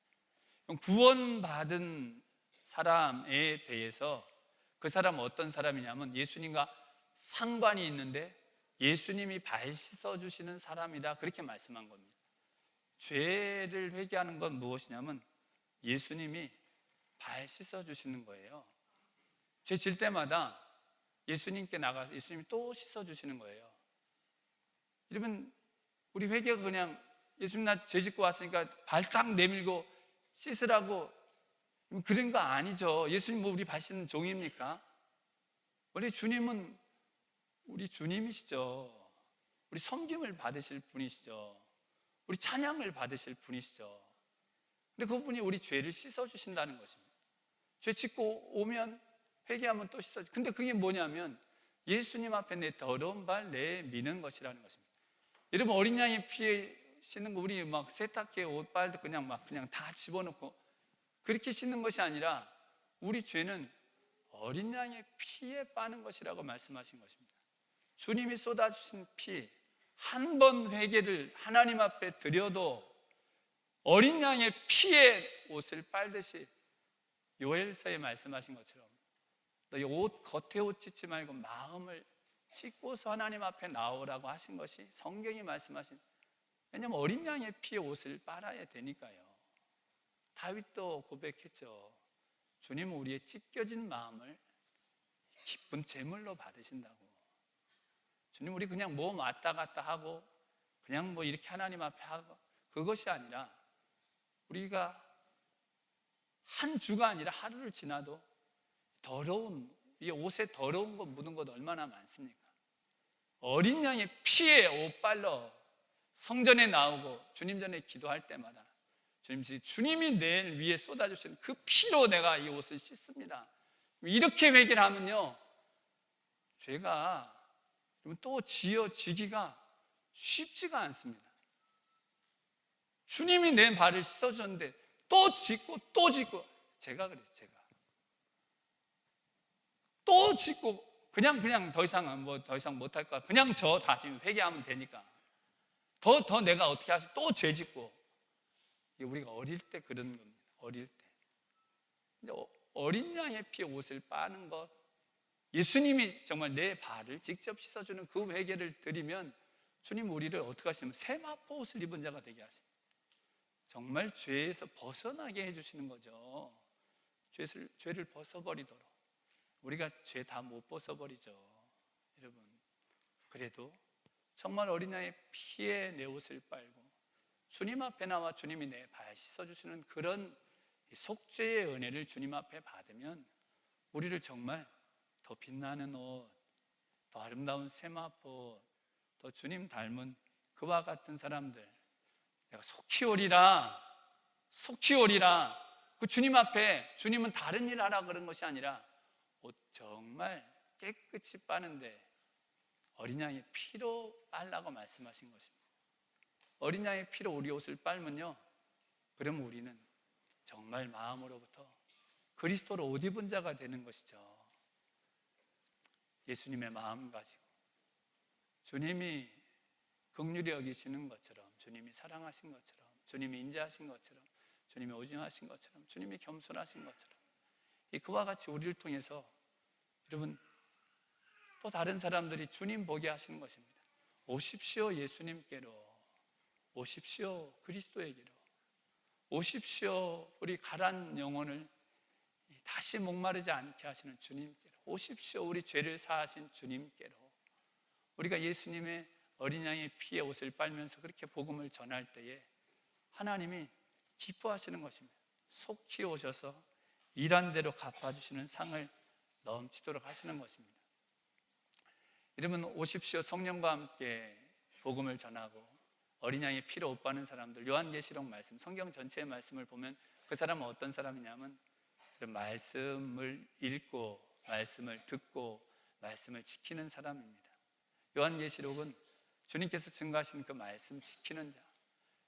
구원받은 사람에 대해서 그 사람은 어떤 사람이냐면 예수님과 상관이 있는데 예수님이 발 씻어주시는 사람이다, 그렇게 말씀한 겁니다. 죄를 회개하는 건 무엇이냐면 예수님이 발 씻어주시는 거예요. 죄 질 때마다 예수님께 나가서 예수님이 또 씻어주시는 거예요. 여러분 우리 회개가 그냥 예수님 나 죄 짓고 왔으니까 발 딱 내밀고 씻으라고 그런 거 아니죠. 예수님 뭐 우리 발 씻는 종입니까? 원래 주님은 우리 주님이시죠. 우리 섬김을 받으실 분이시죠. 우리 찬양을 받으실 분이시죠. 근데 그분이 우리 죄를 씻어주신다는 것입니다. 죄 짓고 오면 회개하면 또 씻어주죠. 근데 그게 뭐냐면 예수님 앞에 내 더러운 발 내미는 것이라는 것입니다. 여러분 어린 양의 피에 씻는 거, 우리 막 세탁기에 옷 빨도 그냥 다 집어넣고 그렇게 씻는 것이 아니라 우리 죄는 어린 양의 피에 빠는 것이라고 말씀하신 것입니다. 주님이 쏟아주신 피, 한 번 회개를 하나님 앞에 드려도 어린 양의 피에 옷을 빨듯이 요엘서에 말씀하신 것처럼 너희 옷 겉에 옷 찢지 말고 마음을 찢고서 하나님 앞에 나오라고 하신 것이 성경이 말씀하신, 왜냐하면 어린 양의 피에 옷을 빨아야 되니까요. 다윗도 고백했죠. 주님은 우리의 찢겨진 마음을 기쁜 제물로 받으신다고. 주님 우리 그냥 몸 왔다 갔다 하고 그냥 뭐 이렇게 하나님 앞에 하고 그것이 아니라 우리가 한 주가 아니라 하루를 지나도 더러운, 이 옷에 더러운 거 묻은 것 얼마나 많습니까? 어린 양의 피에 옷 빨러 성전에 나오고 주님 전에 기도할 때마다 주님이 내 위에 쏟아주신 그 피로 내가 이 옷을 씻습니다. 이렇게 회개를 하면요, 죄가 또 지어지기가 쉽지가 않습니다. 주님이 내 발을 씻어줬는데 또 짓고 또 짓고, 제가 그랬어요. 제가 또 짓고 그냥 더 이상 못할 거야. 그냥 저 다짐 회개하면 되니까. 더 내가 어떻게 하지? 또 죄 짓고. 우리가 어릴 때 그런 겁니다. 어릴 때. 근데 어린 양의 피에 옷을 빠는 것, 예수님이 정말 내 발을 직접 씻어주는 그 회개를 드리면 주님 우리를 어떻게 하시냐면 세마포 옷을 입은 자가 되게 하십니다. 정말 죄에서 벗어나게 해주시는 거죠. 죄를 벗어버리도록. 우리가 죄 다 못 벗어버리죠, 여러분. 그래도 정말 어린 양의 피에 내 옷을 빨고 주님 앞에 나와 주님이 내 발 씻어주시는 그런 속죄의 은혜를 주님 앞에 받으면 우리를 정말 더 빛나는 옷, 더 아름다운 세마포, 더 주님 닮은 그와 같은 사람들, 내가 속히 오리라 그 주님 앞에, 주님은 다른 일 하라 그런 것이 아니라 옷 정말 깨끗이 빠는데 어린 양의 피로 빨라고 말씀하신 것입니다. 어린 양의 피로 우리 옷을 빨면요, 그럼 우리는 정말 마음으로부터 그리스도로 옷 입은 자가 되는 것이죠. 예수님의 마음 가지고 주님이 긍휼히 여기시는 것처럼, 주님이 사랑하신 것처럼, 주님이 인자하신 것처럼, 주님이 오징하신 것처럼, 주님이 겸손하신 것처럼, 그와 같이 우리를 통해서 여러분 또 다른 사람들이 주님 보게 하시는 것입니다. 오십시오 예수님께로, 오십시오 그리스도에게로, 오십시오 우리 가란 영혼을 다시 목마르지 않게 하시는 주님께로, 오십시오 우리 죄를 사하신 주님께로. 우리가 예수님의 어린 양의 피에 옷을 빨면서 그렇게 복음을 전할 때에 하나님이 기뻐하시는 것입니다. 속히 오셔서 일한 대로 갚아주시는 상을 넘치도록 하시는 것입니다. 여러분 오십시오 성령과 함께 복음을 전하고 어린 양의 피로 옷 빠는 사람들, 요한계시록 말씀, 성경 전체의 말씀을 보면 그 사람은 어떤 사람이냐면 말씀을 읽고 말씀을 듣고 말씀을 지키는 사람입니다. 요한계시록은 주님께서 증거하신 그 말씀 지키는 자,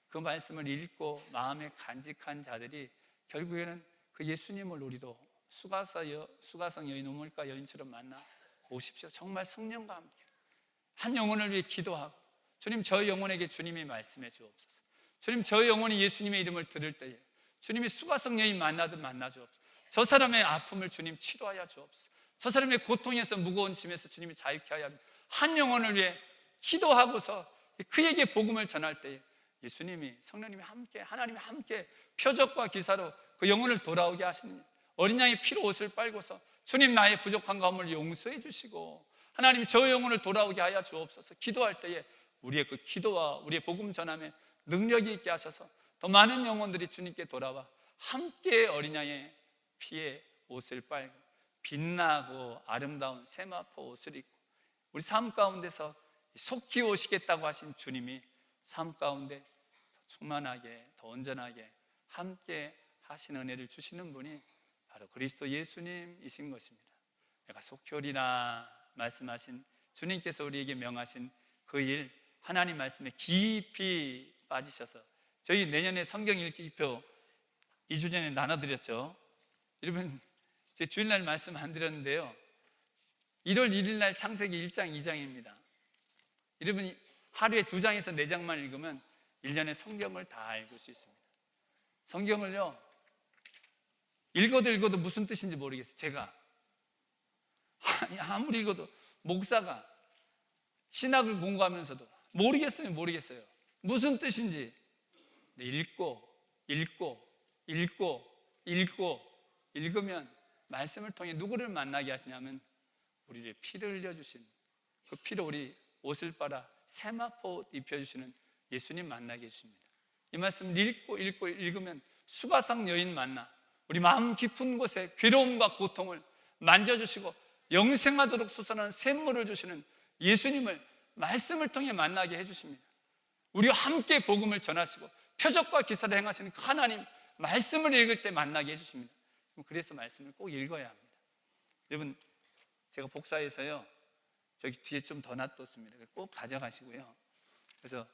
그 말씀을 읽고 마음에 간직한 자들이 결국에는 그 예수님을 우리도 수가성 여인, 우물가 여인처럼 만나 오십시오. 정말 성령과 함께 한 영혼을 위해 기도하고, 주님 저 영혼에게 주님이 말씀해 주옵소서. 주님 저 영혼이 예수님의 이름을 들을 때에 주님이 수가성 여인 만나듯 만나 주옵소서. 저 사람의 아픔을 주님 치료하여 주옵소서. 저 사람의 고통에서 무거운 짐에서 주님이 자유케 하여 주옵소서. 한 영혼을 위해 기도하고서 그에게 복음을 전할 때에 예수님이, 성령님이 함께, 하나님이 함께 표적과 기사로 그 영혼을 돌아오게 하시는, 어린 양의 피로 옷을 빨고서 주님 나의 부족한 가움을 용서해 주시고 하나님 저 영혼을 돌아오게 하여 주옵소서. 기도할 때에 우리의 그 기도와 우리의 복음 전함에 능력이 있게 하셔서 더 많은 영혼들이 주님께 돌아와 함께 어린 양의 피에 옷을 빨고 빛나고 아름다운 세마포 옷을 입고 우리 삶 가운데서 속히 오시겠다고 하신 주님이 삶 가운데 더 충만하게, 더 온전하게 함께 하신 은혜를 주시는 분이 바로 그리스도 예수님이신 것입니다. 내가 속히 오리라 말씀하신 주님께서 우리에게 명하신 그 일, 하나님 말씀에 깊이 빠지셔서 저희 내년에 성경 읽기표 2주 전에 나눠드렸죠. 여러분 제 주일날 말씀 안 드렸는데요, 1월 1일 날 창세기 1장 2장입니다 여러분 하루에 2장에서 4장만 읽으면 1년의 성경을 다 읽을 수 있습니다. 성경을요 읽어도 무슨 뜻인지 모르겠어요. 제가 아무리 읽어도, 목사가 신학을 공부하면서도 모르겠어요. 무슨 뜻인지. 읽으면 말씀을 통해 누구를 만나게 하시냐면 우리를 피를 흘려주신, 그 피로 우리 옷을 빨아 세마포 입혀주시는 예수님 만나게 해주십니다. 이 말씀을 읽으면 수가성 여인 만나 우리 마음 깊은 곳에 괴로움과 고통을 만져주시고 영생하도록 솟아나는 샘물을 주시는 예수님을 말씀을 통해 만나게 해주십니다. 우리와 함께 복음을 전하시고 표적과 기사를 행하시는 그 하나님 말씀을 읽을 때 만나게 해주십니다. 그래서 말씀을 꼭 읽어야 합니다. 여러분 제가 복사해서요 저기 뒤에 좀 더 놔뒀습니다. 꼭 가져가시고요. 그래서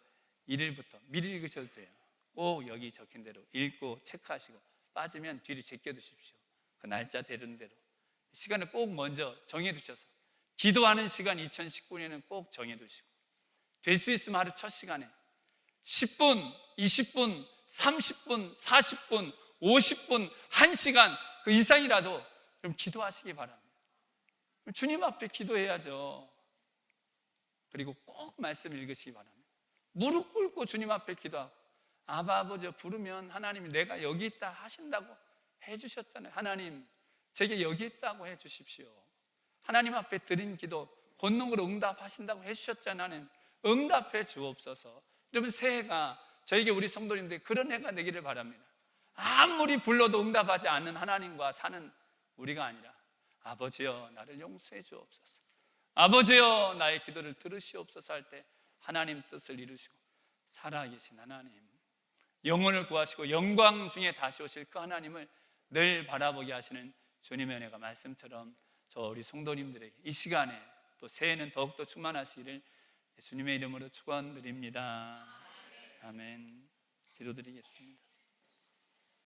1일부터 미리 읽으셔도 돼요. 꼭 여기 적힌 대로 읽고 체크하시고 빠지면 뒤로 제껴두십시오. 그 날짜 되는 대로 시간을 꼭 먼저 정해두셔서 기도하는 시간 2019년에는 꼭 정해두시고, 될 수 있으면 하루 첫 시간에 10분, 20분, 30분, 40분, 50분, 1시간 그 이상이라도 좀 기도하시기 바랍니다. 주님 앞에 기도해야죠. 그리고 꼭 말씀 읽으시기 바랍니다. 무릎 꿇고 주님 앞에 기도하고, 아버지 부르면 하나님이 내가 여기 있다 하신다고 해주셨잖아요. 하나님 제게 여기 있다고 해주십시오. 하나님 앞에 드린 기도 권능으로 응답하신다고 해주셨잖아요. 하나님 응답해 주옵소서. 여러분 새해가 저에게 우리 성도님들 그런 해가 되기를 바랍니다. 아무리 불러도 응답하지 않는 하나님과 사는 우리가 아니라, 아버지여 나를 용서해 주옵소서, 아버지여 나의 기도를 들으시옵소서 할 때 하나님 뜻을 이루시고 살아계신 하나님, 영혼을 구하시고 영광 중에 다시 오실 그 하나님을 늘 바라보게 하시는 주님의 은혜가 말씀처럼 저 우리 성도님들에게 이 시간에 또 새해는 더욱더 충만하시기를 예수님의 이름으로 축원드립니다. 아멘. 기도드리겠습니다.